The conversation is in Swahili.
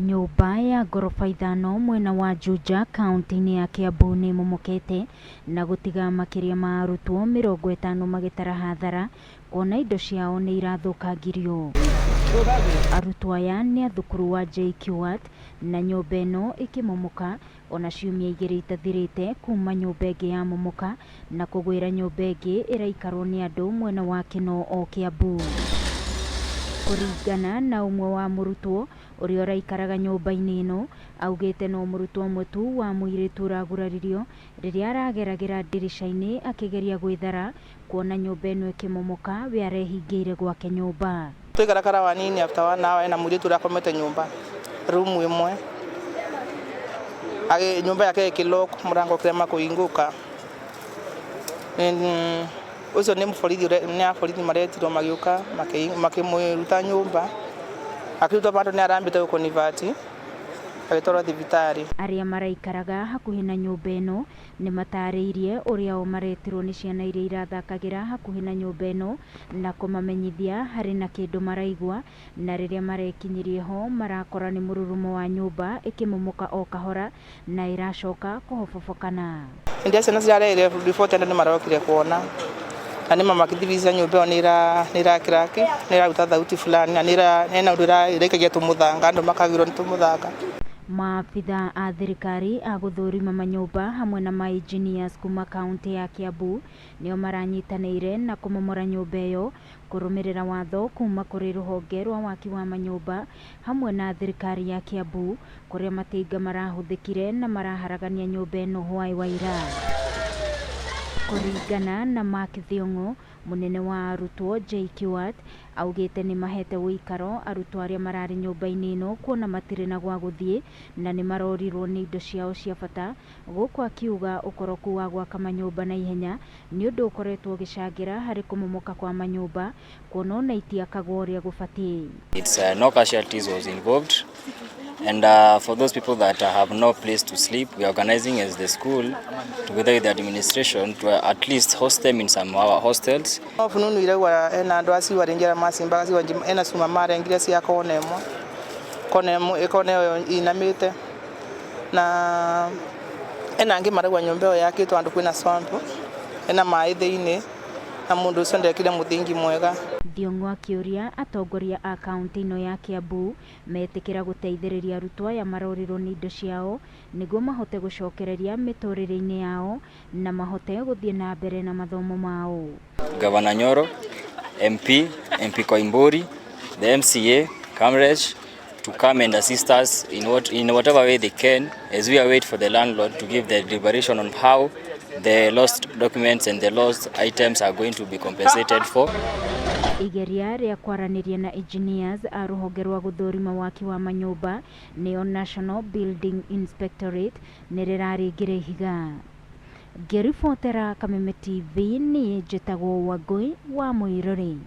Nyumba ya ngoroba ithano mwena wa Juja kaunti-ini ya Kiambu niimomokete na gutiga makiria ma arutwo mirongo itano magitara hathara kuona indo ciao ni irathukangirio. Arutwo aya ni a thukuru wa JKUAT na nyumba ino ikimomoka ona ciumia igiri itathirite kuma nyumba ingi ya momoka na kugwira nyumba ingi iraikaragwo ni andu mwena wa Kino o Kiambu. Kurerikana na umwe wa murutwo uria uraikaraga nyumba-ini ino augite no murutwo umwe tu wa muiritu uraguraririo riria arageragira dirisha-ini akigeria gwithara kuona nyumba ino ikimomoka we arehingiire gwake nyumba. Twikarakara wanini after 1 hour na muiritu urakomete nyumba room imwe nyumba yake ikiloko murango kirema kuinguka ucio ni borithi maretirwo magiuka makimwiruta nyumba akiruta bandu ni arambite gukonivati agitwarwo thibitari. Aria maraikaraga hakuhi na nyumba ino ni matariirie uria o maretirwo ni ciana iria irathakagira hakuhi na nyumba ino na kumamenyithia hari na kindu maraigua na riria marekinyirie ho marakora ni mururumo wa nyumba ikimomoka o kahora na iracoka kuhobokana. Ndia ciana ciareire report ni marahotire kuona na ni mama kithibisa nyumba ni irakiraki ni iraruta thauti fulani na nena ndura irekagia tumuthanga andu makagirwo ni tumuthanga. Maabitha a thirikari a guthurima manyumba hamwe na engineers kuma kaunti ya Kiambu nio maranyitanire na kumomora nyumba iyo kurumirira watho kuma kuri ruhonge rwa waki wa manyumba hamwe na thirikari ya Kiambu kuria matinga marahuthikire na maraharagania nyumba ino hwai wa ira. Kurerikana na Makithiongo munene wa arutwo JKUAT augite ni mahete wikaro arutwo aria marari nyumba-ini ino kuona matire na gwa guthie na ni marorirwo ni indo ciao cia bata guku akiuga ukoroku wa gwaka manyumba na ihenya ni undu ukoretwo gicangira hari kumomoka kwa manyumba kuona ona itiakagwo uria gubatie. It's no casualties was involved. And for those people that have no place to sleep, we are organizing as the school together with the administration to at least host them in some of our hostels. Fununu iregwa ena andu asi waringira masimba asi ena suma mara ingira cia konemo ikoneo inamite na ena angi maregwa nyumba yake to andu kwina swamp ena mai thi-ini na mundu ucio ndekire muthingi mwega. Thiongo akiuria atongoria a kaunti ino ya Kiambu metikira guteithiriria arutwo aya marorirwo ni indo ciao niguo mahote gucokereria miturire-ini yao na mahote guthie na mbere na mathomo mao. Governor Nyoro, MP Koimburi, the MCA, Kamrej to come and assist us in whatever way they can as we await for the landlord to give the deliberation on how the lost documents and the lost items are going to be compensated for. Igeria ria kwaraniria na engineers a ruhonge rwa guthurima waki wa manyumba neo National Building Inspectorate niriraringire ihiga. Ngiribotera Kameme TV ni njitagwo Wangui wa Muiruri.